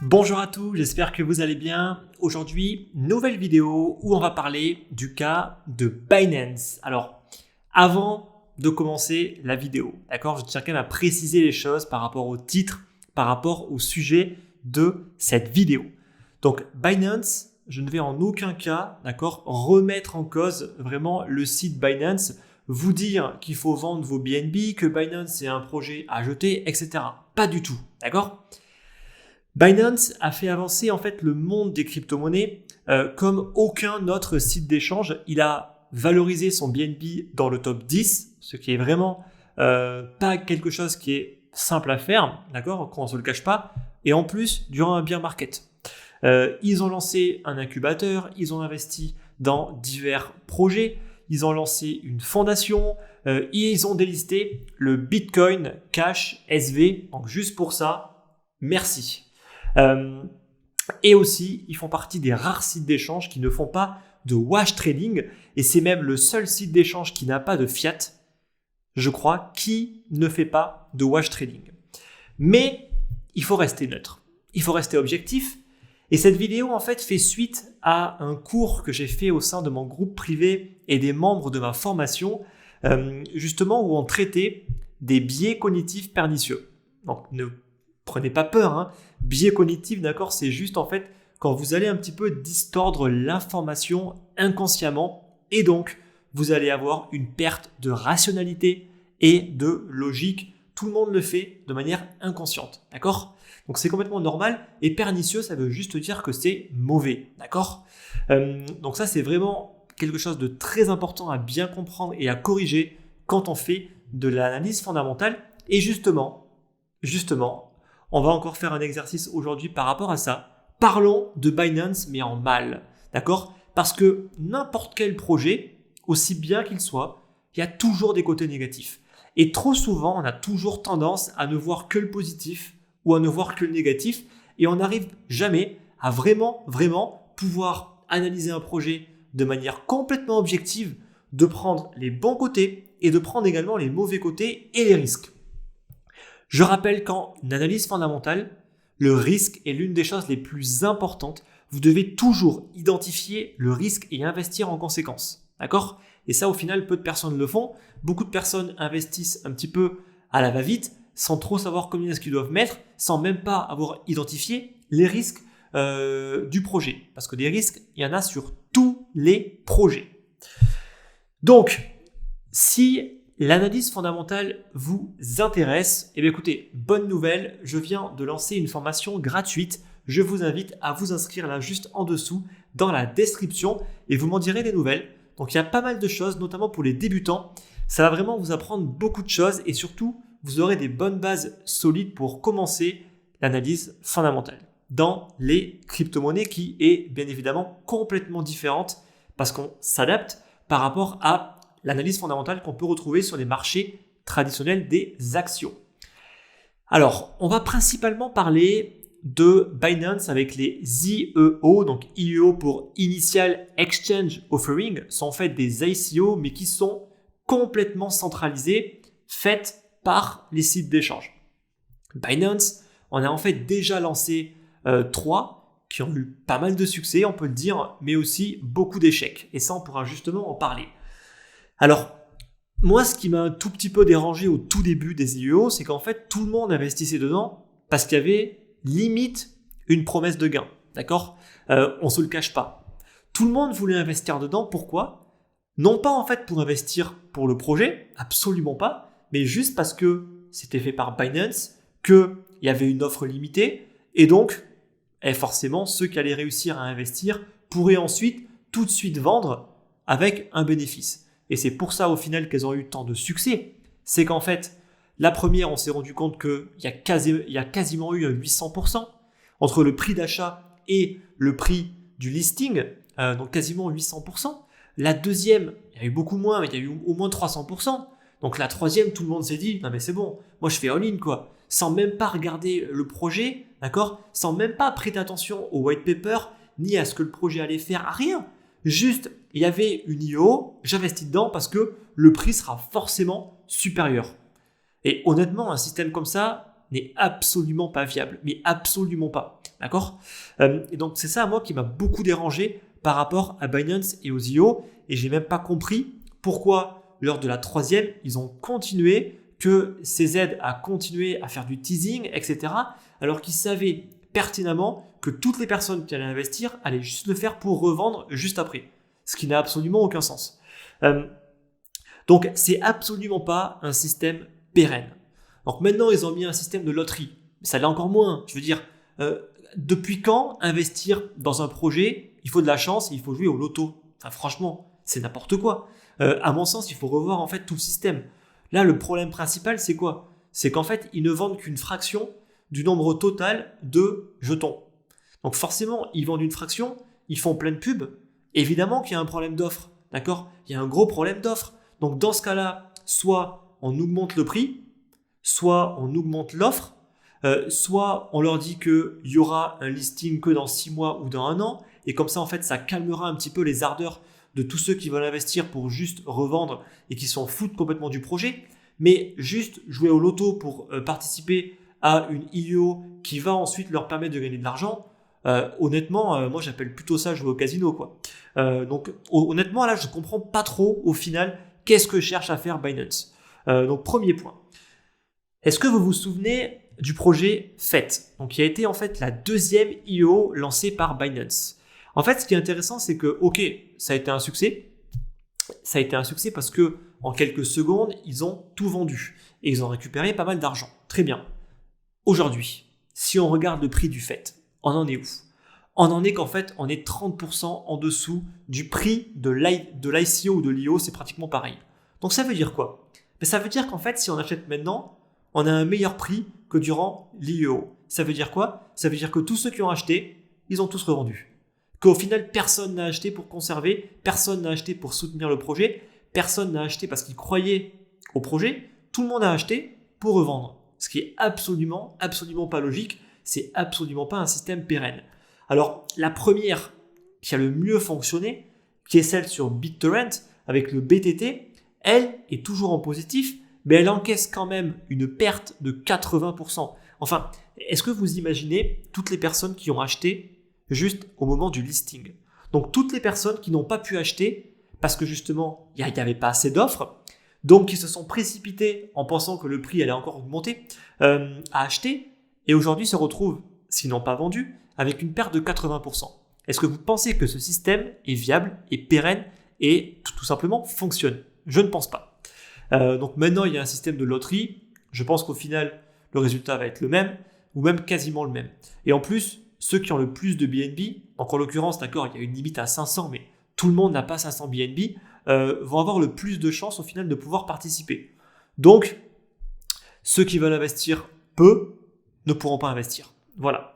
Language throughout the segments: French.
Bonjour à tous, j'espère que vous allez bien. Aujourd'hui, nouvelle vidéo où on va parler du cas de Binance. Alors, avant de commencer la vidéo, d'accord, je tiens quand même à préciser les choses par rapport au titre, par rapport au sujet de cette vidéo. Donc, Binance, je ne vais en aucun cas, d'accord, remettre en cause vraiment le site Binance, vous dire qu'il faut vendre vos BNB, que Binance c'est un projet à jeter, etc. Pas du tout, d'accord ? Binance a fait avancer en fait le monde des crypto-monnaies comme aucun autre site d'échange. Il a valorisé son BNB dans le top 10, ce qui est vraiment pas quelque chose qui est simple à faire, d'accord, qu'on ne se le cache pas. Et en plus, durant un bear market. Ils ont lancé un incubateur, ils ont investi dans divers projets, ils ont lancé une fondation, et ils ont délisté le Bitcoin Cash SV. Donc juste pour ça, merci. Et aussi, ils font partie des rares sites d'échange qui ne font pas de wash trading. Et c'est même le seul site d'échange qui n'a pas de fiat, je crois, qui ne fait pas de wash trading. Mais il faut rester neutre. Il faut rester objectif. Et cette vidéo, en fait, fait suite à un cours que j'ai fait au sein de mon groupe privé et des membres de ma formation, justement où on traitait des biais cognitifs pernicieux. Donc, ne prenez pas peur, hein. Biais cognitif, d'accord, c'est juste en fait quand vous allez un petit peu distordre l'information inconsciemment et donc vous allez avoir une perte de rationalité et de logique. Tout le monde le fait de manière inconsciente, d'accord ? Donc c'est complètement normal et pernicieux, ça veut juste dire que c'est mauvais, d'accord ? Donc ça c'est vraiment quelque chose de très important à bien comprendre et à corriger quand on fait de l'analyse fondamentale. Et justement, on va encore faire un exercice aujourd'hui par rapport à ça. Parlons de Binance, mais en mal, d'accord ? Parce que n'importe quel projet, aussi bien qu'il soit, il y a toujours des côtés négatifs. Et trop souvent, on a toujours tendance à ne voir que le positif ou à ne voir que le négatif. Et on n'arrive jamais à vraiment pouvoir analyser un projet de manière complètement objective, de prendre les bons côtés et de prendre également les mauvais côtés et les risques. Je rappelle qu'en analyse fondamentale, le risque est l'une des choses les plus importantes. Vous devez toujours identifier le risque et investir en conséquence. D'accord ? Et ça, au final, peu de personnes le font. Beaucoup de personnes investissent un petit peu à la va-vite, sans trop savoir combien est-ce qu'ils doivent mettre, sans même pas avoir identifié les risques du projet. Parce que des risques, il y en a sur tous les projets. Donc, si l'analyse fondamentale vous intéresse, eh bien écoutez, bonne nouvelle, je viens de lancer une formation gratuite. Je vous invite à vous inscrire là juste en dessous dans la description et vous m'en direz des nouvelles. Donc il y a pas mal de choses, notamment pour les débutants. Ça va vraiment vous apprendre beaucoup de choses et surtout, vous aurez des bonnes bases solides pour commencer l'analyse fondamentale dans les crypto-monnaies qui est bien évidemment complètement différente parce qu'on s'adapte par rapport à l'analyse fondamentale qu'on peut retrouver sur les marchés traditionnels des actions. Alors, on va principalement parler de Binance avec les IEO, donc IEO pour Initial Exchange Offering, sont en fait des ICO mais qui sont complètement centralisés, faites par les sites d'échange. Binance, on a en fait déjà lancé 3 qui ont eu pas mal de succès, on peut le dire, mais aussi beaucoup d'échecs. Et ça, on pourra justement en parler. Alors, moi, ce qui m'a un tout petit peu dérangé au tout début des IEO, c'est qu'en fait, tout le monde investissait dedans parce qu'il y avait limite une promesse de gain. D'accord ? On se le cache pas. Tout le monde voulait investir dedans. Pourquoi ? Non pas en fait pour investir pour le projet, absolument pas, mais juste parce que c'était fait par Binance, qu'il y avait une offre limitée et donc, forcément, ceux qui allaient réussir à investir pourraient ensuite tout de suite vendre avec un bénéfice. Et c'est pour ça au final qu'elles ont eu tant de succès. C'est qu'en fait, la première, on s'est rendu compte qu'il y a quasiment eu un 800% entre le prix d'achat et le prix du listing, donc quasiment 800%. La deuxième, il y a eu beaucoup moins, mais il y a eu au moins 300%. Donc la troisième, tout le monde s'est dit, non mais c'est bon, moi je fais all-in quoi, sans même pas regarder le projet, d'accord, sans même pas prêter attention au white paper, ni à ce que le projet allait faire, à rien. Juste, il y avait une IEO, j'investis dedans parce que le prix sera forcément supérieur. Et honnêtement, un système comme ça n'est absolument pas viable, mais absolument pas. D'accord ? Et donc, c'est ça, moi, qui m'a beaucoup dérangé par rapport à Binance et aux IEO. Et j'ai même pas compris pourquoi, lors de la troisième, ils ont continué, que CZ a continué à faire du teasing, etc. Alors qu'ils savaient pertinemment que toutes les personnes qui allaient investir allaient juste le faire pour revendre juste après. Ce qui n'a absolument aucun sens. Donc, c'est absolument pas un système pérenne. Donc maintenant, ils ont mis un système de loterie. Ça l'est encore moins. Je veux dire, depuis quand investir dans un projet, il faut de la chance et il faut jouer au loto? Enfin, franchement, c'est n'importe quoi. À mon sens, il faut revoir en fait tout le système. Là, le problème principal, c'est quoi? C'est qu'en fait, ils ne vendent qu'une fraction du nombre total de jetons. Donc forcément, ils vendent une fraction, ils font plein de pubs. Évidemment qu'il y a un problème d'offre. D'accord? Il y a un gros problème d'offre. Donc dans ce cas-là, soit on augmente le prix, soit on augmente l'offre, soit on leur dit qu'il y aura un listing que dans 6 mois ou dans 1 an, et comme ça en fait ça calmera un petit peu les ardeurs de tous ceux qui veulent investir pour juste revendre et qui s'en foutent complètement du projet, mais juste jouer au loto pour participer à une IEO qui va ensuite leur permettre de gagner de l'argent. Honnêtement, moi j'appelle plutôt ça jouer au casino, quoi. Donc honnêtement là je comprends pas trop au final qu'est-ce que cherche à faire Binance. Donc premier point. Est-ce que vous vous souvenez du projet FET, donc qui a été en fait la deuxième IEO lancée par Binance? En fait, ce qui est intéressant, c'est que, ok, ça a été un succès. Ça a été un succès parce que en quelques secondes, ils ont tout vendu et ils ont récupéré pas mal d'argent. Très bien. Aujourd'hui, si on regarde le prix du FET, on en est où? On en est qu'en fait, on est 30% en dessous du prix de l'ICO ou de l'IO, c'est pratiquement pareil. Donc ça veut dire quoi? Ça veut dire qu'en fait, si on achète maintenant, on a un meilleur prix que durant l'IEO. Ça veut dire quoi? Ça veut dire que tous ceux qui ont acheté, ils ont tous revendu. Qu'au final, personne n'a acheté pour conserver, personne n'a acheté pour soutenir le projet, personne n'a acheté parce qu'il croyait au projet, tout le monde a acheté pour revendre. Ce qui est absolument pas logique, c'est absolument pas un système pérenne. Alors, la première qui a le mieux fonctionné, qui est celle sur BitTorrent, avec le BTT, elle est toujours en positif, mais elle encaisse quand même une perte de 80%. Enfin, est-ce que vous imaginez toutes les personnes qui ont acheté juste au moment du listing? Donc, toutes les personnes qui n'ont pas pu acheter parce que justement, il n'y avait pas assez d'offres, donc qui se sont précipitées en pensant que le prix allait encore augmenter, à acheter, et aujourd'hui se retrouvent, s'ils n'ont pas vendu, avec une perte de 80%. Est-ce que vous pensez que ce système est viable, est pérenne et tout simplement fonctionne? Je ne pense pas. Donc maintenant, il y a un système de loterie. Je pense qu'au final, le résultat va être le même, ou même quasiment le même. Et en plus, ceux qui ont le plus de BNB, donc en l'occurrence, d'accord, il y a une limite à 500, mais tout le monde n'a pas 500 BNB, vont avoir le plus de chances au final de pouvoir participer. Donc, ceux qui veulent investir peu ne pourront pas investir. Voilà.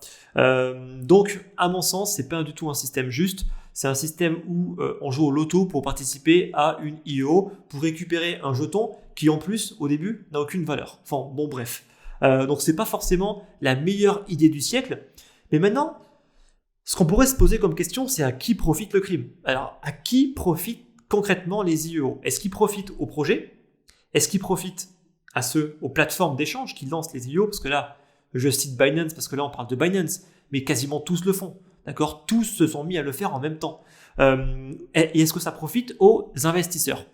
Donc, à mon sens, c'est pas du tout un système juste. C'est un système où on joue au loto pour participer à une IEO, pour récupérer un jeton qui, en plus, au début, n'a aucune valeur. Enfin, bon, bref. Donc, c'est pas forcément la meilleure idée du siècle. Mais maintenant, ce qu'on pourrait se poser comme question, c'est à qui profite le crime? Alors, à qui profitent concrètement les IEO? Est-ce qu'ils profitent au projet? Est-ce qu'ils profitent aux plateformes d'échange qui lancent les IEO? Parce que là, je cite Binance parce que là, on parle de Binance, mais quasiment tous le font. D'accord? Tous se sont mis à le faire en même temps. Et est-ce que ça profite aux investisseurs?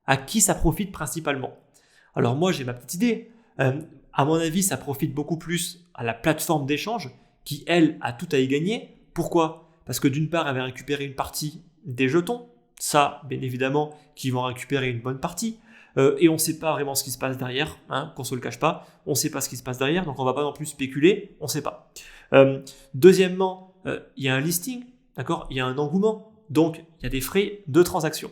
À qui ça profite principalement? Alors moi, j'ai ma petite idée. À mon avis, ça profite beaucoup plus à la plateforme d'échange qui, elle, a tout à y gagner. Pourquoi? Parce que d'une part, elle va récupérer une partie des jetons. Ça, bien évidemment, qu'ils vont récupérer une bonne partie. Et on ne sait pas vraiment ce qui se passe derrière, hein, qu'on ne se le cache pas. On ne sait pas ce qui se passe derrière, donc on ne va pas non plus spéculer, on ne sait pas. Deuxièmement, il y a un listing, d'accord? Il y a un engouement, donc il y a des frais de transaction.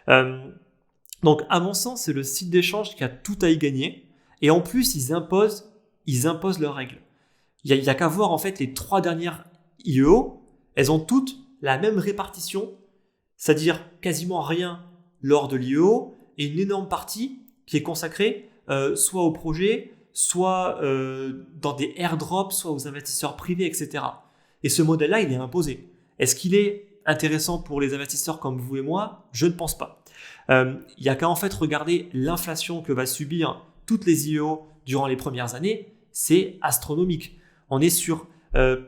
Donc à mon sens, c'est le site d'échange qui a tout à y gagner. Et en plus, ils imposent leurs règles. Il n'y a qu'à voir en fait les 3 dernières IEO, elles ont toutes la même répartition, c'est-à-dire quasiment rien lors de l'IEO et une énorme partie qui est consacrée soit au projet, soit dans des airdrops, soit aux investisseurs privés, etc. Et ce modèle-là, il est imposé. Est-ce qu'il est intéressant pour les investisseurs comme vous et moi? Je ne pense pas. Il n'y a qu'à en fait regarder l'inflation que va subir toutes les IEO durant les premières années. C'est astronomique. On est sur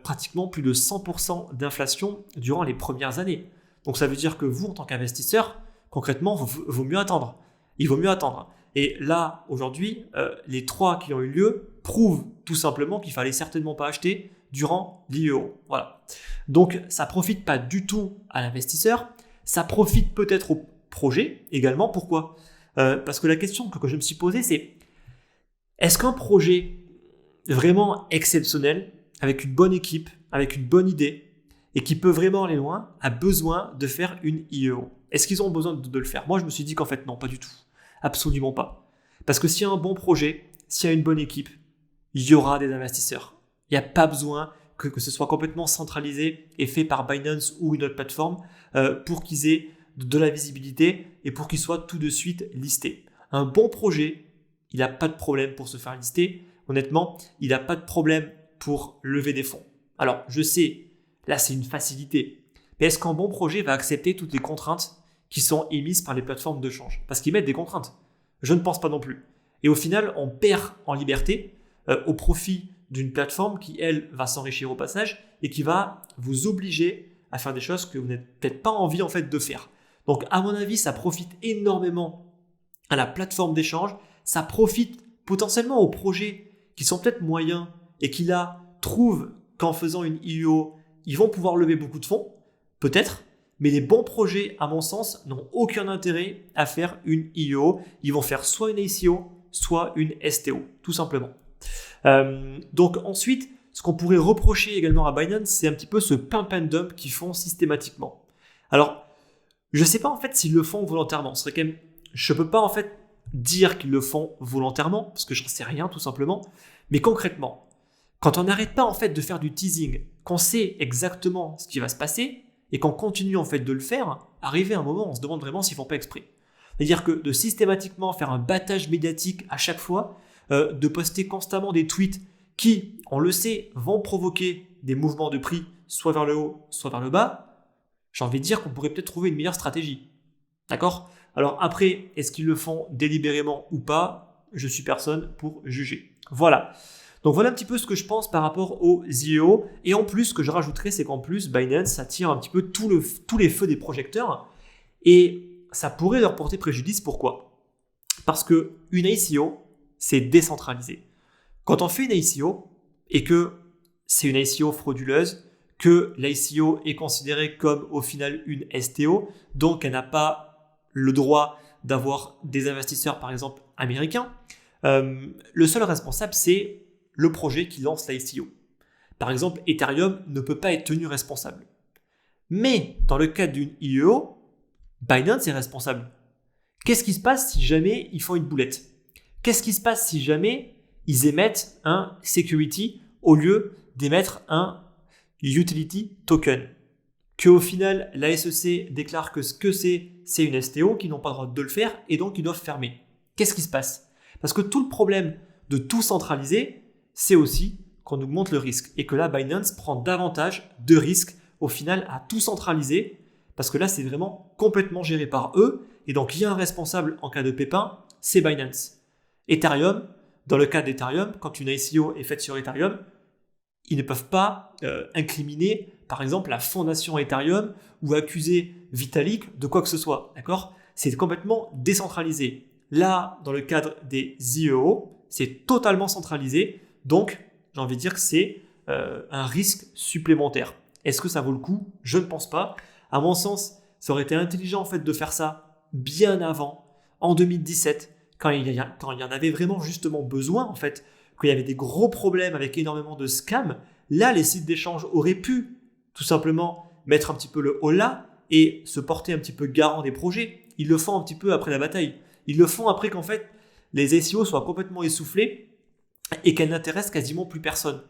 pratiquement plus de 100% d'inflation durant les premières années. Donc ça veut dire que vous, en tant qu'investisseur, concrètement, il vaut mieux attendre. Il vaut mieux attendre. Et là, aujourd'hui, les 3 qui ont eu lieu prouvent tout simplement qu'il ne fallait certainement pas acheter durant l'IEO. Voilà. Donc ça ne profite pas du tout à l'investisseur. Ça profite peut-être au projet également. Pourquoi ? Parce que la question que je me suis posée, c'est est-ce qu'un projet vraiment exceptionnel, avec une bonne équipe, avec une bonne idée, et qui peut vraiment aller loin, a besoin de faire une IEO? Est-ce qu'ils ont besoin de le faire? Moi, je me suis dit qu'en fait, non, pas du tout. Absolument pas. Parce que s'il y a un bon projet, s'il y a une bonne équipe, il y aura des investisseurs. Il n'y a pas besoin que ce soit complètement centralisé et fait par Binance ou une autre plateforme pour qu'ils aient de la visibilité et pour qu'ils soient tout de suite listés. Un bon projet, il n'a pas de problème pour se faire lister. Honnêtement, il n'a pas de problème pour lever des fonds. Alors, je sais, là, c'est une facilité. Mais est-ce qu'un bon projet va accepter toutes les contraintes qui sont émises par les plateformes de change? Parce qu'ils mettent des contraintes. Je ne pense pas non plus. Et au final, on perd en liberté au profit d'une plateforme qui, elle, va s'enrichir au passage et qui va vous obliger à faire des choses que vous n'avez peut-être pas envie en fait de faire. Donc, à mon avis, ça profite énormément à la plateforme d'échange. Ça profite potentiellement aux projets qui sont peut-être moyens et qui là trouvent qu'en faisant une IEO, ils vont pouvoir lever beaucoup de fonds, peut-être, mais les bons projets, à mon sens, n'ont aucun intérêt à faire une IEO. Ils vont faire soit une ICO, soit une STO, tout simplement. Donc ensuite, ce qu'on pourrait reprocher également à Binance, c'est un petit peu ce pump and dump qu'ils font systématiquement. Alors, je ne sais pas en fait s'ils le font volontairement. Je ne peux pas en fait dire qu'ils le font volontairement, parce que je n'en sais rien tout simplement. Mais concrètement, quand on n'arrête pas en fait de faire du teasing, qu'on sait exactement ce qui va se passer et qu'on continue en fait de le faire, arrivé à un moment, on se demande vraiment s'ils ne font pas exprès. C'est-à-dire que de systématiquement faire un battage médiatique à chaque fois, de poster constamment des tweets qui, on le sait, vont provoquer des mouvements de prix soit vers le haut, soit vers le bas, j'ai envie de dire qu'on pourrait peut-être trouver une meilleure stratégie. D'accord ? Alors après, est-ce qu'ils le font délibérément ou pas ? Je suis personne pour juger. Voilà. Donc voilà un petit peu ce que je pense par rapport aux IEO. Et en plus, ce que je rajouterais, c'est qu'en plus, Binance attire un petit peu tous les feux des projecteurs. Et ça pourrait leur porter préjudice. Pourquoi ? Parce qu'une ICO, c'est décentralisé. Quand on fait une ICO et que c'est une ICO frauduleuse, que l'ICO est considérée comme au final une STO, donc elle n'a pas le droit d'avoir des investisseurs par exemple américains, le seul responsable c'est le projet qui lance l'ICO. Par exemple, Ethereum ne peut pas être tenu responsable. Mais dans le cas d'une IEO, Binance est responsable. Qu'est-ce qui se passe si jamais ils font une boulette ? Qu'est-ce qui se passe si jamais ils émettent un security au lieu d'émettre un utility token? Qu'au final, la SEC déclare que ce que c'est une STO, qu'ils n'ont pas le droit de le faire et donc ils doivent fermer. Qu'est-ce qui se passe? Parce que tout le problème de tout centraliser, c'est aussi qu'on augmente le risque et que là, Binance prend davantage de risques au final à tout centraliser parce que là, c'est vraiment complètement géré par eux et donc il y a un responsable en cas de pépin, c'est Binance. Ethereum, dans le cas d'Ethereum, quand une ICO est faite sur Ethereum, ils ne peuvent pas incriminer, par exemple, la fondation Ethereum ou accuser Vitalik de quoi que ce soit. D'accord ? C'est complètement décentralisé. Là, dans le cadre des IEO, c'est totalement centralisé. Donc, j'ai envie de dire que c'est un risque supplémentaire. Est-ce que ça vaut le coup ? Je ne pense pas. À mon sens, ça aurait été intelligent en fait de faire ça bien avant, en 2017, quand il y en avait vraiment justement besoin, en fait, qu'il y avait des gros problèmes avec énormément de scams. Là, les sites d'échange auraient pu tout simplement mettre un petit peu le holà et se porter un petit peu garant des projets. Ils le font un petit peu après la bataille. Ils le font après qu'en fait, les SEO soient complètement essoufflés et qu'elles n'intéressent quasiment plus personne.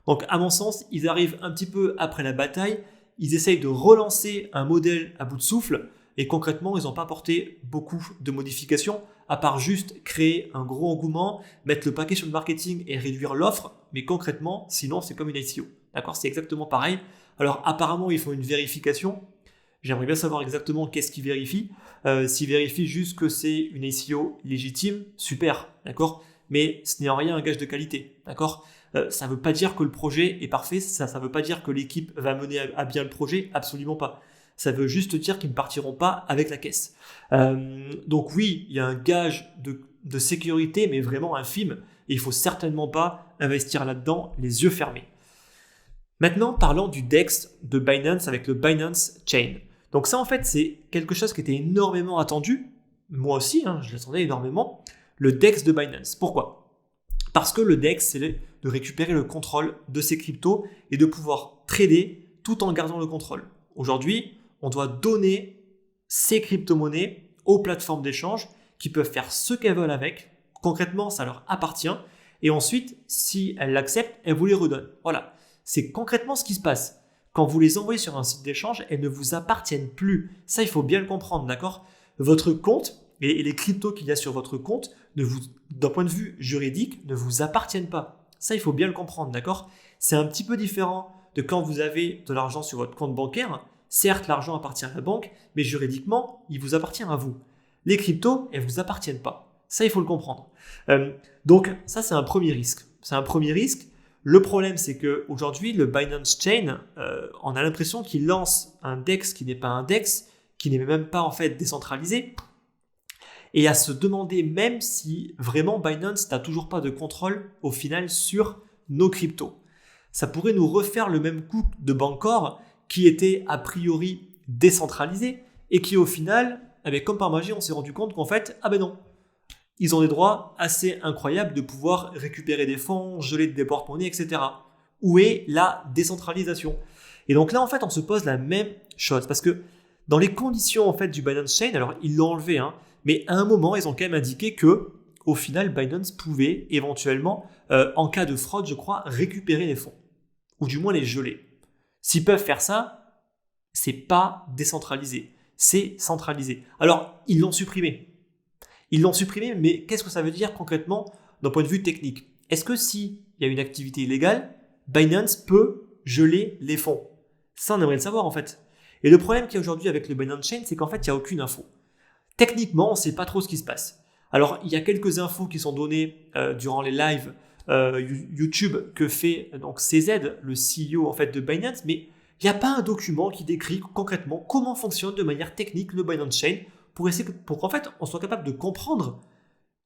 Donc, à mon sens, ils arrivent un petit peu après la bataille. Ils essayent de relancer un modèle à bout de souffle et concrètement, ils n'ont pas apporté beaucoup de modifications à part juste créer un gros engouement, mettre le paquet sur le marketing et réduire l'offre. Mais concrètement, sinon, c'est comme une ICO. D'accord ? C'est exactement pareil. Alors, apparemment, ils font une vérification. J'aimerais bien savoir exactement qu'est-ce qu'ils vérifient. S'ils vérifient juste que c'est une SEO légitime, super, d'accord? Mais ce n'est en rien un gage de qualité, d'accord? Ça ne veut pas dire que le projet est parfait, ça ne veut pas dire que l'équipe va mener à bien le projet, absolument pas. Ça veut juste dire qu'ils ne partiront pas avec la caisse. Donc oui, il y a un gage de sécurité, mais vraiment infime, et il ne faut certainement pas investir là-dedans les yeux fermés. Maintenant, parlons du DEX de Binance avec le Binance Chain. Donc ça, en fait, c'est quelque chose qui était énormément attendu. Moi aussi, je l'attendais énormément. Le DEX de Binance. Pourquoi ? Parce que le DEX, c'est de récupérer le contrôle de ces cryptos et de pouvoir trader tout en gardant le contrôle. Aujourd'hui, on doit donner ces crypto-monnaies aux plateformes d'échange qui peuvent faire ce qu'elles veulent avec. Concrètement, ça leur appartient. Et ensuite, si elles l'acceptent, elles vous les redonnent. Voilà. C'est concrètement ce qui se passe. Quand vous les envoyez sur un site d'échange, elles ne vous appartiennent plus. Ça, il faut bien le comprendre, d'accord ? Votre compte et les cryptos qu'il y a sur votre compte, d'un point de vue juridique, ne vous appartiennent pas. Ça, il faut bien le comprendre, d'accord ? C'est un petit peu différent de quand vous avez de l'argent sur votre compte bancaire. Certes, l'argent appartient à la banque, mais juridiquement, il vous appartient à vous. Les cryptos, elles ne vous appartiennent pas. Ça, il faut le comprendre. Donc, ça, c'est un premier risque. C'est un premier risque. Le problème, c'est qu'aujourd'hui, le Binance Chain, on a l'impression qu'il lance un DEX qui n'est pas un DEX, qui n'est même pas en fait décentralisé, et à se demander même si vraiment Binance n'a toujours pas de contrôle au final sur nos cryptos. Ça pourrait nous refaire le même coup de Bancor qui était a priori décentralisé et qui au final, comme par magie, on s'est rendu compte qu'en fait, non. Ils ont des droits assez incroyables de pouvoir récupérer des fonds, geler des porte-monnaies, etc. Où est la décentralisation ? Et donc là, en fait, on se pose la même chose. Parce que dans les conditions en fait, du Binance Chain, alors ils l'ont enlevé, mais à un moment, ils ont quand même indiqué que, au final, Binance pouvait éventuellement, en cas de fraude, je crois, récupérer les fonds. Ou du moins les geler. S'ils peuvent faire ça, c'est pas décentralisé. C'est centralisé. Alors, ils l'ont supprimé. Ils l'ont supprimé, mais qu'est-ce que ça veut dire concrètement d'un point de vue technique ? Est-ce que s'il y a une activité illégale, Binance peut geler les fonds ? Ça, on aimerait le savoir en fait. Et le problème qu'il y a aujourd'hui avec le Binance Chain, c'est qu'en fait, il n'y a aucune info. Techniquement, on ne sait pas trop ce qui se passe. Alors, il y a quelques infos qui sont données durant les lives YouTube que fait donc CZ, le CEO en fait, de Binance, mais il n'y a pas un document qui décrit concrètement comment fonctionne de manière technique le Binance Chain pour qu'en fait, on soit capable de comprendre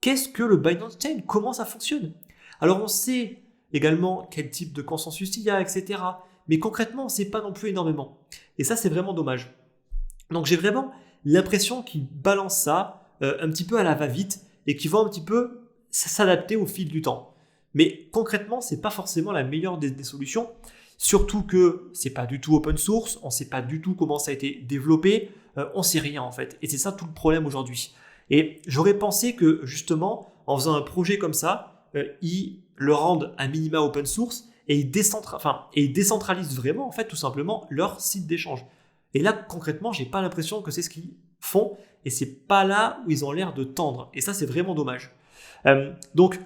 qu'est-ce que le Binance Chain, comment ça fonctionne. Alors, on sait également quel type de consensus il y a, etc. Mais concrètement, on ne sait pas non plus énormément. Et ça, c'est vraiment dommage. Donc, j'ai vraiment l'impression qu'ils balancent ça un petit peu à la va-vite et qu'ils vont un petit peu s'adapter au fil du temps. Mais concrètement, ce n'est pas forcément la meilleure des solutions. Surtout que ce n'est pas du tout open source, on ne sait pas du tout comment ça a été développé, on ne sait rien en fait. Et c'est ça tout le problème aujourd'hui. Et j'aurais pensé que justement, en faisant un projet comme ça, ils le rendent à minima open source et ils décentralisent vraiment en fait tout simplement leur site d'échange. Et là concrètement, j'ai pas l'impression que c'est ce qu'ils font et c'est pas là où ils ont l'air de tendre. Et ça c'est vraiment dommage. Donc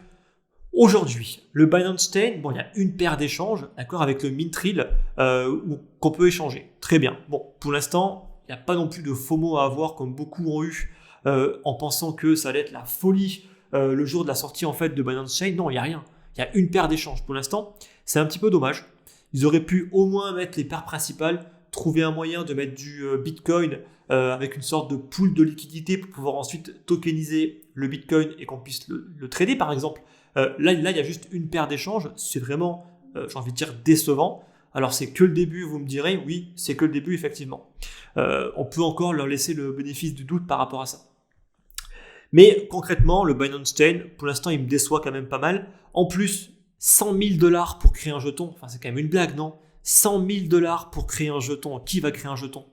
aujourd'hui, le Binance Chain, il y a une paire d'échanges, d'accord, avec le Mintrill qu'on peut échanger. Très bien. Bon, pour l'instant, il n'y a pas non plus de FOMO à avoir comme beaucoup ont eu en pensant que ça allait être la folie le jour de la sortie en fait de Binance Chain. Non, il n'y a rien. Il y a une paire d'échanges pour l'instant. C'est un petit peu dommage. Ils auraient pu au moins mettre les paires principales, trouver un moyen de mettre du Bitcoin avec une sorte de pool de liquidité pour pouvoir ensuite tokeniser le Bitcoin et qu'on puisse le trader par exemple. Là, il y a juste une paire d'échanges. C'est vraiment, j'ai envie de dire, décevant. Alors, c'est que le début, vous me direz. Oui, c'est que le début, effectivement. On peut encore leur laisser le bénéfice du doute par rapport à ça. Mais concrètement, le Binance Chain, pour l'instant, il me déçoit quand même pas mal. En plus, 100 000 $ pour créer un jeton. Enfin, c'est quand même une blague, non ? 100 000 $ pour créer un jeton. Qui va créer un jeton ?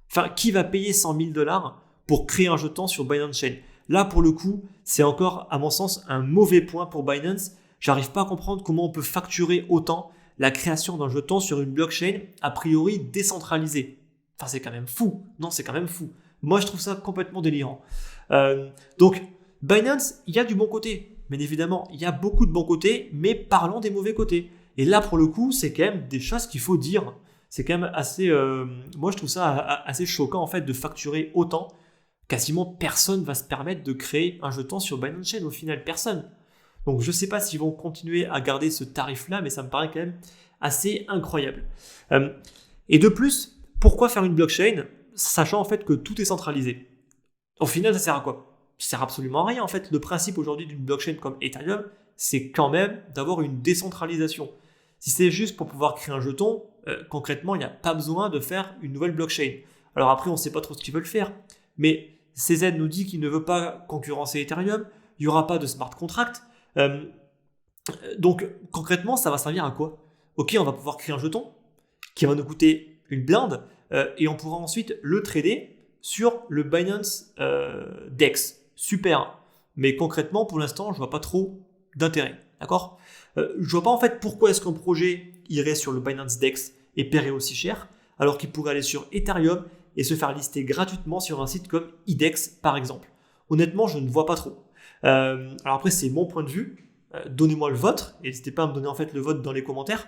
Enfin, qui va payer 100 000 $ pour créer un jeton sur Binance Chain ? Là, pour le coup, c'est encore, à mon sens, un mauvais point pour Binance. J'arrive pas à comprendre comment on peut facturer autant la création d'un jeton sur une blockchain a priori décentralisée. Enfin, c'est quand même fou. Non, c'est quand même fou. Moi, je trouve ça complètement délirant. Donc, Binance, il y a du bon côté. Bien évidemment, il y a beaucoup de bons côtés, mais parlons des mauvais côtés. Et là, pour le coup, c'est quand même des choses qu'il faut dire. C'est quand même assez, moi je trouve ça assez choquant en fait de facturer autant. Quasiment personne va se permettre de créer un jeton sur Binance Chain, au final personne. Donc je ne sais pas s'ils vont continuer à garder ce tarif-là, mais ça me paraît quand même assez incroyable. Et de plus, pourquoi faire une blockchain, sachant en fait que tout est centralisé? Au final, ça sert à quoi? Ça sert absolument à rien. En fait, le principe aujourd'hui d'une blockchain comme Ethereum, c'est quand même d'avoir une décentralisation. Si c'est juste pour pouvoir créer un jeton, concrètement, il n'y a pas besoin de faire une nouvelle blockchain. Alors après, on ne sait pas trop ce qu'ils veulent faire, mais CZ nous dit qu'il ne veut pas concurrencer Ethereum, il n'y aura pas de smart contract. Donc concrètement, ça va servir à quoi? Ok, on va pouvoir créer un jeton qui va nous coûter une blinde et on pourra ensuite le trader sur le Binance DEX. Super. Mais concrètement, pour l'instant, je vois pas trop d'intérêt. D'accord? Je vois pas en fait pourquoi est-ce qu'un projet irait sur le Binance DEX et paierait aussi cher, alors qu'il pourrait aller sur Ethereum et se faire lister gratuitement sur un site comme IDEX par exemple. Honnêtement, je ne vois pas trop. Alors après, c'est mon point de vue. Donnez-moi le vôtre et n'hésitez pas à me donner en fait le vote dans les commentaires.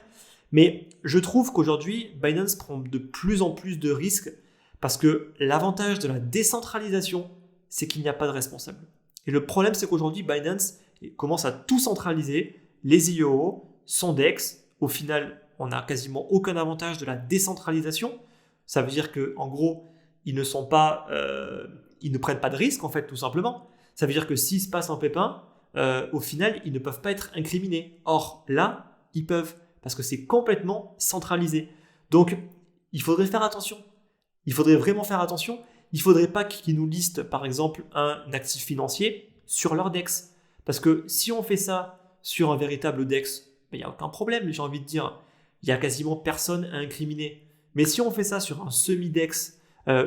Mais je trouve qu'aujourd'hui, Binance prend de plus en plus de risques parce que l'avantage de la décentralisation, c'est qu'il n'y a pas de responsable. Et le problème, c'est qu'aujourd'hui, Binance commence à tout centraliser, les IEO, son DEX. Au final, on n'a quasiment aucun avantage de la décentralisation. Ça veut dire qu'en gros, ils ne prennent pas de risque, en fait, tout simplement. Ça veut dire que s'il se passe un pépin, au final, ils ne peuvent pas être incriminés. Or, là, ils peuvent, parce que c'est complètement centralisé. Donc, il faudrait faire attention. Il faudrait vraiment faire attention. Il ne faudrait pas qu'ils nous listent, par exemple, un actif financier sur leur DEX. Parce que si on fait ça sur un véritable DEX, il n'y a aucun problème, j'ai envie de dire. Il n'y a quasiment personne à incriminer. Mais si on fait ça sur un semi-DEX,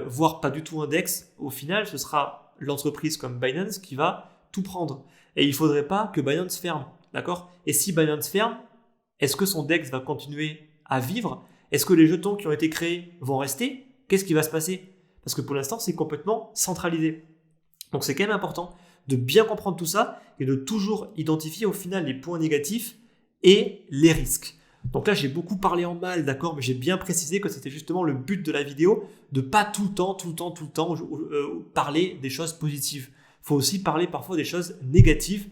voire pas du tout un DEX, au final, ce sera l'entreprise comme Binance qui va tout prendre. Et il ne faudrait pas que Binance ferme, d'accord? Et si Binance ferme, est-ce que son DEX va continuer à vivre? Est-ce que les jetons qui ont été créés vont rester? Qu'est-ce qui va se passer? Parce que pour l'instant, c'est complètement centralisé. Donc c'est quand même important de bien comprendre tout ça et de toujours identifier au final les points négatifs et les risques. Donc là, j'ai beaucoup parlé en mal, d'accord, mais j'ai bien précisé que c'était justement le but de la vidéo, de pas tout le temps parler des choses positives. Il faut aussi parler parfois des choses négatives.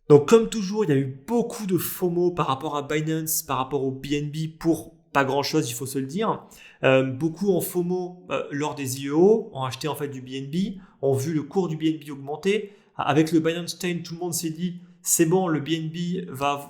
Donc comme toujours, il y a eu beaucoup de FOMO par rapport à Binance, par rapport au BNB pour pas grand-chose, il faut se le dire. Beaucoup en FOMO lors des IEO ont acheté en fait du BNB, ont vu le cours du BNB augmenter. Avec le Binance Chain, tout le monde s'est dit c'est bon, le BNB va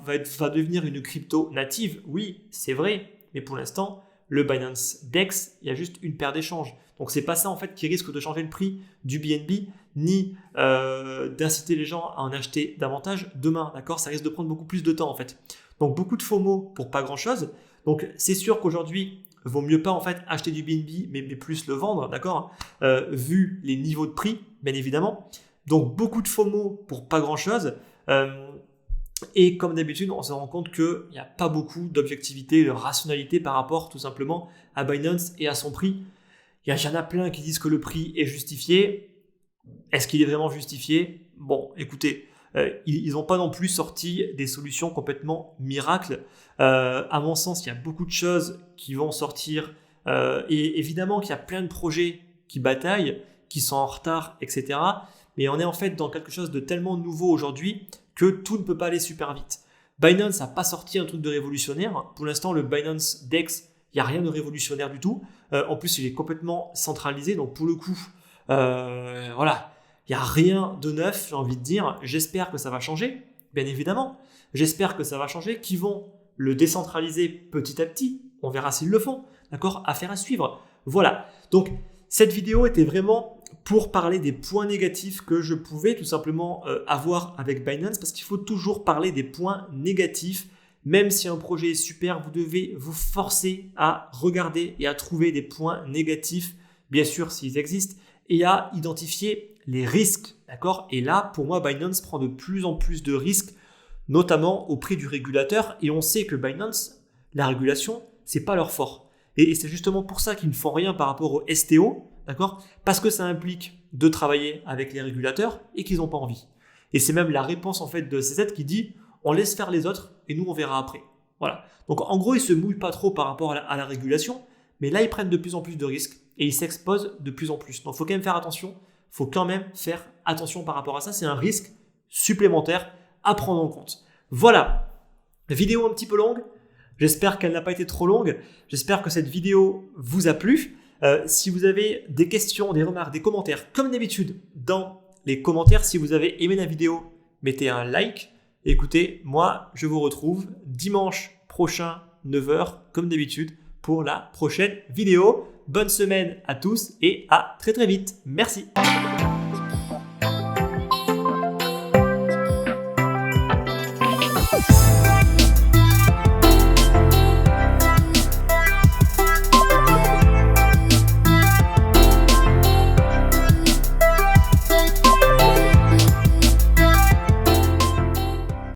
devenir une crypto native. Oui, c'est vrai, mais pour l'instant, le Binance DEX, il y a juste une paire d'échanges. Donc c'est pas ça en fait qui risque de changer le prix du BNB, ni d'inciter les gens à en acheter davantage demain, d'accord? Ça risque de prendre beaucoup plus de temps en fait. Donc beaucoup de FOMO pour pas grand-chose. Donc c'est sûr qu'aujourd'hui, il vaut mieux pas en fait acheter du BNB, mais plus le vendre, d'accord? Vu les niveaux de prix, bien évidemment. Donc beaucoup de FOMO pour pas grand-chose. Et comme d'habitude, on se rend compte qu'il n'y a pas beaucoup d'objectivité, de rationalité par rapport tout simplement à Binance et à son prix. Il y en a plein qui disent que le prix est justifié. Est-ce qu'il est vraiment justifié? Bon, écoutez, ils n'ont pas non plus sorti des solutions complètement miracles. À mon sens, il y a beaucoup de choses qui vont sortir. Et évidemment qu'il y a plein de projets qui bataillent, qui sont en retard, etc. Mais on est en fait dans quelque chose de tellement nouveau aujourd'hui que tout ne peut pas aller super vite. Binance n'a pas sorti un truc de révolutionnaire. Pour l'instant, le Binance DEX, il n'y a rien de révolutionnaire du tout. En plus, il est complètement centralisé. Donc pour le coup, voilà, il n'y a rien de neuf, j'ai envie de dire. J'espère que ça va changer, bien évidemment. J'espère que ça va changer, qu'ils vont le décentraliser petit à petit. On verra s'ils le font. D'accord? Affaire à suivre. Voilà. Donc, cette vidéo était vraiment pour parler des points négatifs que je pouvais tout simplement avoir avec Binance, parce qu'il faut toujours parler des points négatifs. Même si un projet est super, vous devez vous forcer à regarder et à trouver des points négatifs, bien sûr s'ils existent, et à identifier les risques, d'accord? Et là, pour moi, Binance prend de plus en plus de risques, notamment auprès du régulateur, et on sait que Binance, la régulation, c'est pas leur fort. Et c'est justement pour ça qu'ils ne font rien par rapport au STO, d'accord? Parce que ça implique de travailler avec les régulateurs et qu'ils n'ont pas envie. Et c'est même la réponse en fait de CZ qui dit on laisse faire les autres et nous on verra après. Voilà. Donc en gros, ils se mouillent pas trop par rapport à la régulation, mais là, ils prennent de plus en plus de risques et ils s'exposent de plus en plus. Donc il faut quand même faire attention. Il faut quand même faire attention par rapport à ça. C'est un risque supplémentaire à prendre en compte. Voilà. Vidéo un petit peu longue. J'espère qu'elle n'a pas été trop longue. J'espère que cette vidéo vous a plu. Si vous avez des questions, des remarques, des commentaires, comme d'habitude, dans les commentaires, si vous avez aimé la vidéo, mettez un like. Écoutez, moi, je vous retrouve dimanche prochain, 9h, comme d'habitude, pour la prochaine vidéo. Bonne semaine à tous et à très très vite. Merci.